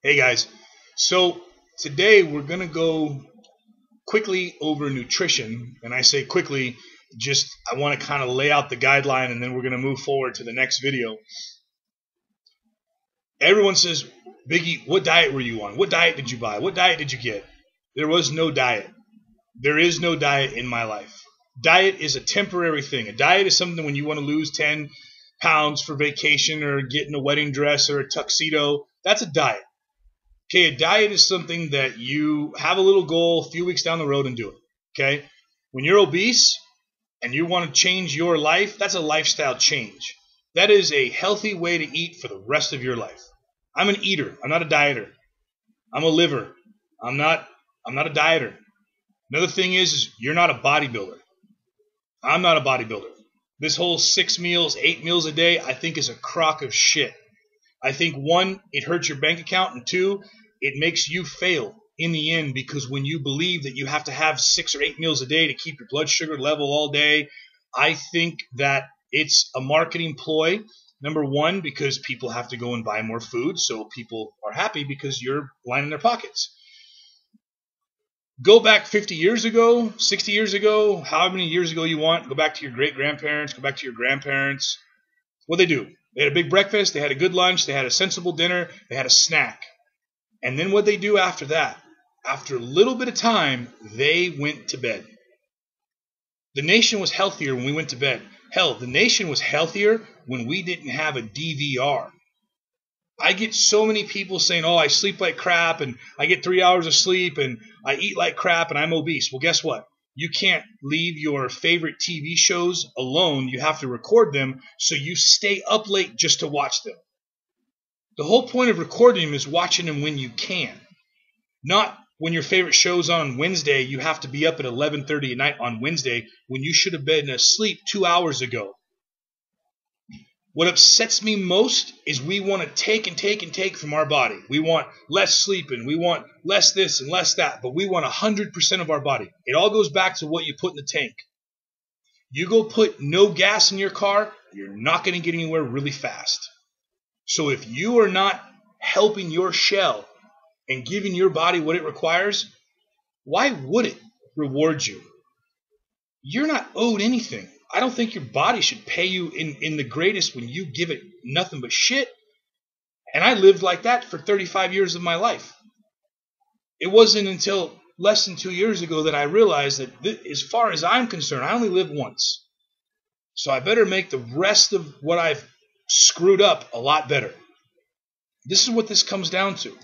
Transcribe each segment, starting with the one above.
Hey guys, so today we're going to go quickly over nutrition. And I say quickly, just I want to kind of lay out the guideline and then we're going to move forward to the next video. Everyone says, Biggie, what diet were you on? What diet did you buy? What diet did you get? There was no diet. There is no diet in my life. Diet is a temporary thing. A diet is something when you want to lose 10 pounds for vacation or get in a wedding dress or a tuxedo. That's a diet. Okay, a diet is something that you have a little goal a few weeks down the road and do it. Okay? When you're obese and you want to change your life, that's a lifestyle change. That is a healthy way to eat for the rest of your life. I'm an eater. I'm not a dieter. I'm a liver. I'm not a dieter. Another thing is you're not a bodybuilder. I'm not a bodybuilder. This whole 6 meals, 8 meals a day, I think is a crock of shit. I think, one, it hurts your bank account, and two, it makes you fail in the end because when you believe that you have to have 6 or 8 meals a day to keep your blood sugar level all day, I think that it's a marketing ploy. Number one, because people have to go and buy more food, so people are happy because you're lining their pockets. Go back 50 years ago, 60 years ago, however many years ago you want. Go back to your great-grandparents, go back to your grandparents. What'd they do? They had a big breakfast, they had a good lunch, they had a sensible dinner, they had a snack. And then what'd they do after that? After a little bit of time, they went to bed. The nation was healthier when we went to bed. Hell, the nation was healthier when we didn't have a DVR. I get so many people saying, oh, I sleep like crap and I get 3 hours of sleep and I eat like crap and I'm obese. Well, guess what? You can't leave your favorite TV shows alone. You have to record them so you stay up late just to watch them. The whole point of recording them is watching them when you can. Not when your favorite show's on Wednesday, you have to be up at 11:30 at night on Wednesday when you should have been asleep 2 hours ago. What upsets me most is we want to take and take and take from our body. We want less sleep and we want less this and less that, but we want 100% of our body. It all goes back to what you put in the tank. You go put no gas in your car, you're not going to get anywhere really fast. So if you are not helping your shell and giving your body what it requires, why would it reward you? You're not owed anything. I don't think your body should pay you in the greatest when you give it nothing but shit. And I lived like that for 35 years of my life. It wasn't until less than 2 years ago that I realized that as far as I'm concerned, I only live once. So I better make the rest of what I've screwed up a lot better. This is what this comes down to.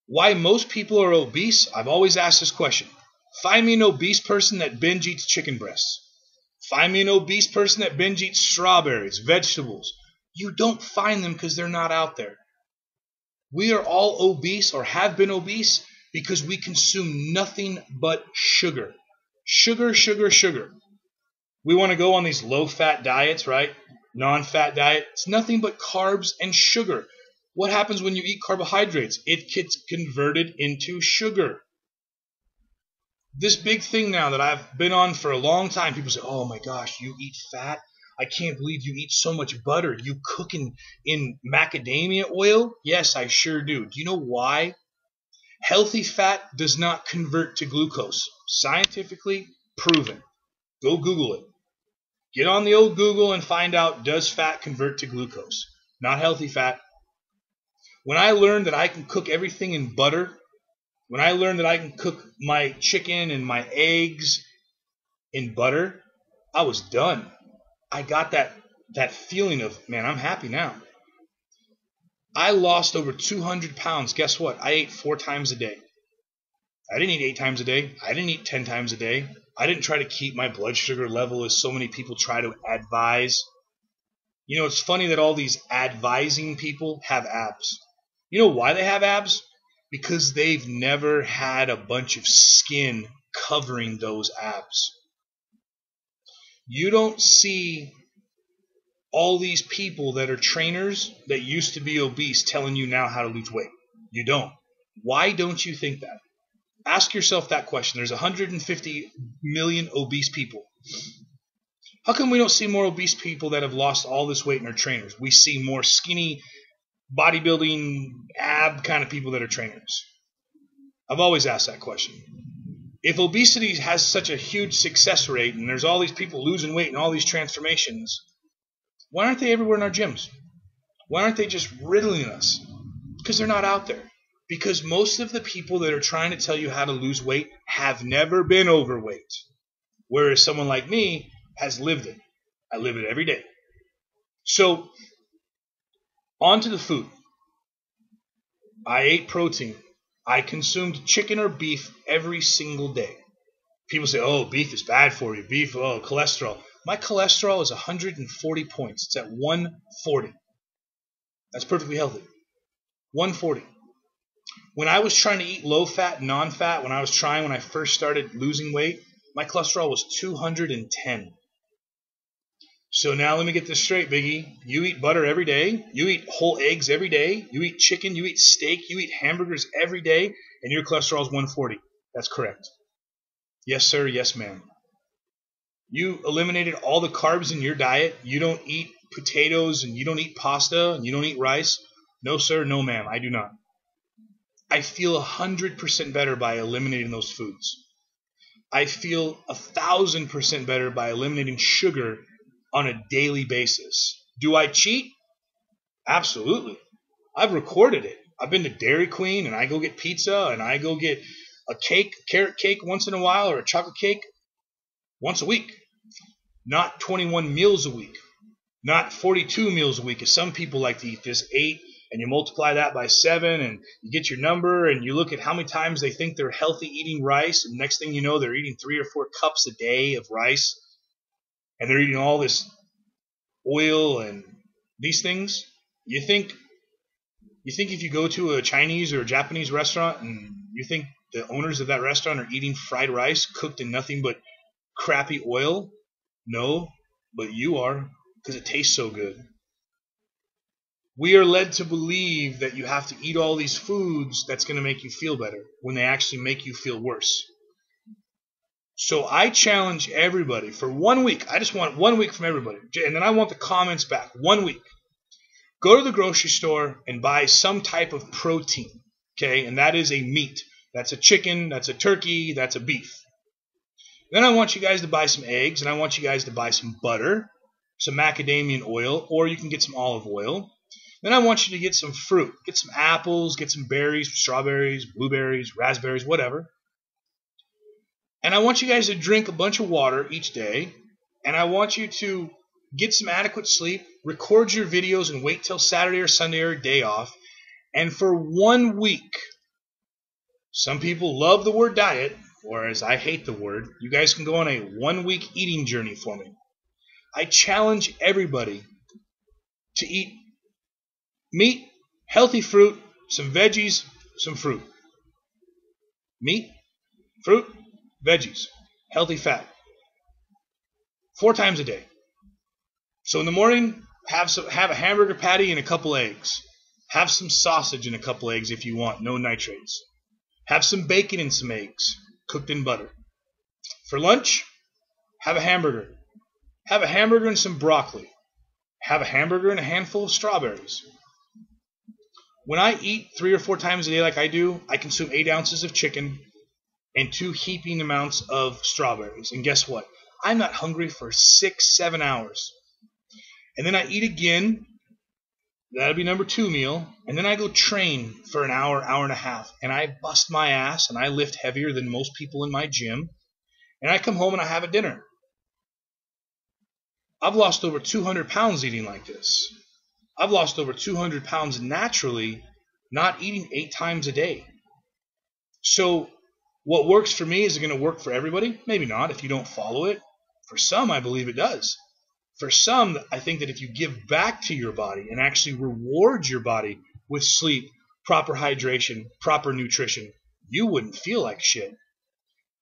Why most people are obese, I've always asked this question. Find me an obese person that binge eats chicken breasts. Find me an obese person that binge eats strawberries, vegetables. You don't find them because they're not out there. We are all obese or have been obese because we consume nothing but sugar. Sugar, sugar, sugar. We want to go on these low-fat diets, right? Non-fat diet. It's nothing but carbs and sugar. What happens when you eat carbohydrates? It gets converted into sugar. This big thing now that I've been on for a long time, people say, oh my gosh, you eat fat? I can't believe you eat so much butter. You cook in macadamia oil? Yes, I sure do. Do you know why? Healthy fat does not convert to glucose. Scientifically proven. Go Google it. Get on the old Google and find out, does fat convert to glucose? Not healthy fat. When I learned that I can cook everything in butter, when I learned that I can cook my chicken and my eggs in butter, I was done. I got that feeling of, man, I'm happy now. I lost over 200 pounds. Guess what? I ate 4 times a day. I didn't eat 8 times a day. I didn't eat 10 times a day. I didn't try to keep my blood sugar level as so many people try to advise. You know, it's funny that all these advising people have abs. You know why they have abs? Because they've never had a bunch of skin covering those abs. You don't see all these people that are trainers that used to be obese telling you now how to lose weight. You don't. Why don't you think that? Ask yourself that question. There's 150 million obese people. How come we don't see more obese people that have lost all this weight in our trainers? We see more skinny bodybuilding, ab kind of people that are trainers. I've always asked that question. If obesity has such a huge success rate and there's all these people losing weight and all these transformations, why aren't they everywhere in our gyms? Why aren't they just riddling us? Because they're not out there. Because most of the people that are trying to tell you how to lose weight have never been overweight. Whereas someone like me has lived it. I live it every day. So, on to the food. I ate protein. I consumed chicken or beef every single day. People say, oh, beef is bad for you. Beef, oh, cholesterol. My cholesterol is 140 points. It's at 140. That's perfectly healthy. 140. When I was trying to eat low-fat, non-fat, when I first started losing weight, my cholesterol was 210. So now let me get this straight, Biggie. You eat butter every day. You eat whole eggs every day. You eat chicken. You eat steak. You eat hamburgers every day. And your cholesterol is 140. That's correct. Yes, sir. Yes, ma'am. You eliminated all the carbs in your diet. You don't eat potatoes and you don't eat pasta and you don't eat rice. No, sir. No, ma'am. I do not. I feel 100% better by eliminating those foods. I feel 1,000% better by eliminating sugar on a daily basis. Do I cheat? Absolutely. I've recorded it. I've been to Dairy Queen and I go get pizza and I go get a cake, carrot cake once in a while or a chocolate cake once a week. Not 21 meals a week. Not 42 meals a week as some people like to eat this 8 and you multiply that by 7 and you get your number and you look at how many times they think they're healthy eating rice and next thing you know they're eating 3 or 4 cups a day of rice. And they're eating all this oil and these things. You think if you go to a Chinese or a Japanese restaurant and you think the owners of that restaurant are eating fried rice cooked in nothing but crappy oil? No, but you are, because it tastes so good. We are led to believe that you have to eat all these foods that's going to make you feel better when they actually make you feel worse. So I challenge everybody for 1 week. I just want 1 week from everybody. And then I want the comments back. 1 week. Go to the grocery store and buy some type of protein. Okay? And that is a meat. That's a chicken. That's a turkey. That's a beef. Then I want you guys to buy some eggs. And I want you guys to buy some butter, some macadamia oil, or you can get some olive oil. Then I want you to get some fruit. Get some apples. Get some berries, strawberries, blueberries, raspberries, whatever. And I want you guys to drink a bunch of water each day. And I want you to get some adequate sleep, record your videos, and wait till Saturday or Sunday or a day off. And for 1 week, some people love the word diet, whereas I hate the word. You guys can go on a 1 week eating journey for me. I challenge everybody to eat meat, healthy fruit, some veggies, some fruit. Meat, fruit, veggies, healthy fat. 4 times a day. So in the morning, have a hamburger patty and a couple eggs. Have some sausage and a couple eggs if you want, no nitrates. Have some bacon and some eggs, cooked in butter. For lunch, have a hamburger. Have a hamburger and some broccoli. Have a hamburger and a handful of strawberries. When I eat 3 or 4 times a day like I do, I consume 8 ounces of chicken and 2 heaping amounts of strawberries. And guess what? I'm not hungry for 6-7 hours. And then I eat again. That'll be number 2 meal. And then I go train for an hour, hour and a half. And I bust my ass and I lift heavier than most people in my gym. And I come home and I have a dinner. I've lost over 200 pounds eating like this. I've lost over 200 pounds naturally, not eating 8 times a day. So what works for me, is it going to work for everybody? Maybe not if you don't follow it. For some, I believe it does. For some, I think that if you give back to your body and actually reward your body with sleep, proper hydration, proper nutrition, you wouldn't feel like shit.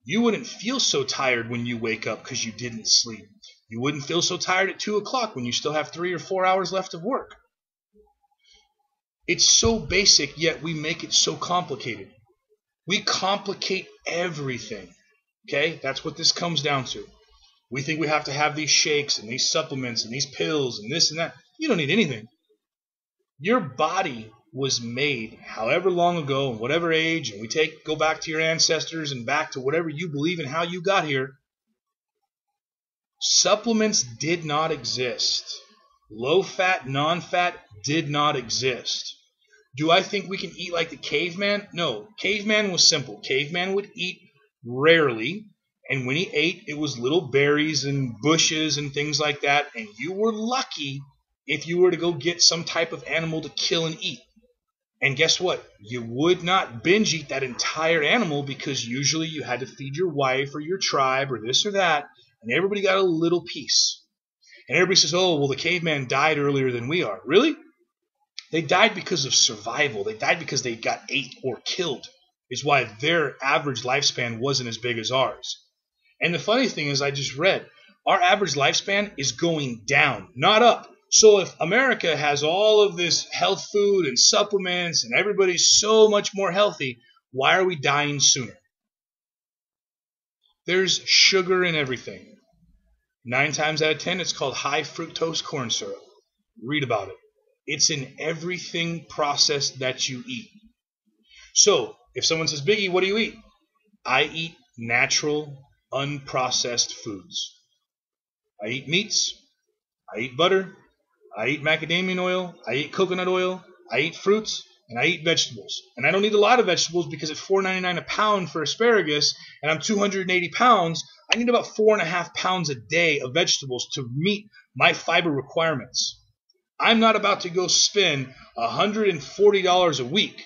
You wouldn't feel so tired when you wake up because you didn't sleep. You wouldn't feel so tired at 2 o'clock when you still have 3 or 4 hours left of work. It's so basic, yet we make it so complicated. We complicate everything. Okay? That's what this comes down to. We think we have to have these shakes and these supplements and these pills and this and that. You don't need anything. Your body was made however long ago, and whatever age, and go back to your ancestors and back to whatever you believe in how you got here. Supplements did not exist. Low-fat, non-fat did not exist. Do I think we can eat like the caveman? No. Caveman was simple. Caveman would eat rarely, and when he ate, it was little berries and bushes and things like that, and you were lucky if you were to go get some type of animal to kill and eat. And guess what? You would not binge eat that entire animal because usually you had to feed your wife or your tribe or this or that, and everybody got a little piece. And everybody says, oh, well, the caveman died earlier than we are. Really? They died because of survival. They died because they got ate or killed, is why their average lifespan wasn't as big as ours. And the funny thing is, I just read, our average lifespan is going down, not up. So if America has all of this health food and supplements and everybody's so much more healthy, why are we dying sooner? There's sugar in everything. 9 times out of 10, it's called high fructose corn syrup. Read about it. It's in everything processed that you eat. So if someone says, Biggie, what do you eat? I eat natural, unprocessed foods. I eat meats. I eat butter. I eat macadamia oil. I eat coconut oil. I eat fruits. And I eat vegetables. And I don't eat a lot of vegetables because at $4.99 a pound for asparagus, and I'm 280 pounds, I need about 4.5 pounds a day of vegetables to meet my fiber requirements. I'm not about to go spend $140 a week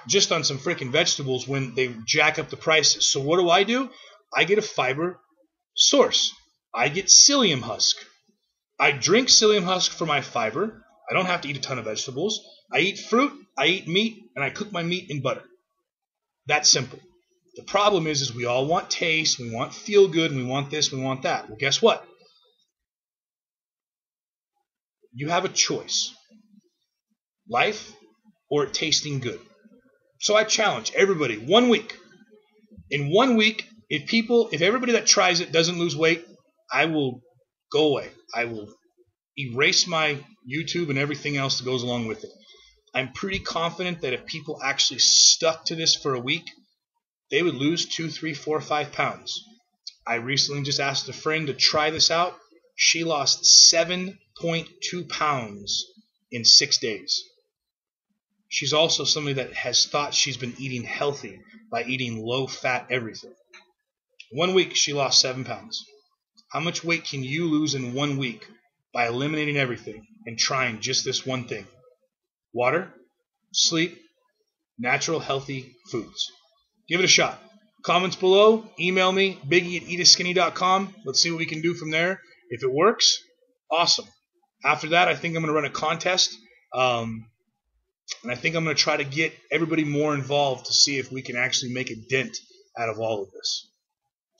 just on some freaking vegetables when they jack up the prices. So what do? I get a fiber source. I get psyllium husk. I drink psyllium husk for my fiber. I don't have to eat a ton of vegetables. I eat fruit, I eat meat, and I cook my meat in butter. That's simple. The problem is we all want taste, we want feel good, and we want this, we want that. Well, guess what? You have a choice. Life or tasting good. So I challenge everybody, 1 week. In 1 week, if everybody that tries it doesn't lose weight, I will go away. I will erase my YouTube and everything else that goes along with it. I'm pretty confident that if people actually stuck to this for a week, they would lose 2, 3, 4, 5 pounds. I recently just asked a friend to try this out. She lost 7.2 pounds in 6 days. She's also somebody that has thought she's been eating healthy by eating low-fat everything. 1 week, she lost 7 pounds. How much weight can you lose in 1 week by eliminating everything and trying just this one thing? Water, sleep, natural, healthy foods. Give it a shot. Comments below. Email me, biggie@eataskinny.com. Let's see what we can do from there. If it works, awesome. After that, I think I'm going to run a contest. And I think I'm going to try to get everybody more involved to see if we can actually make a dent out of all of this.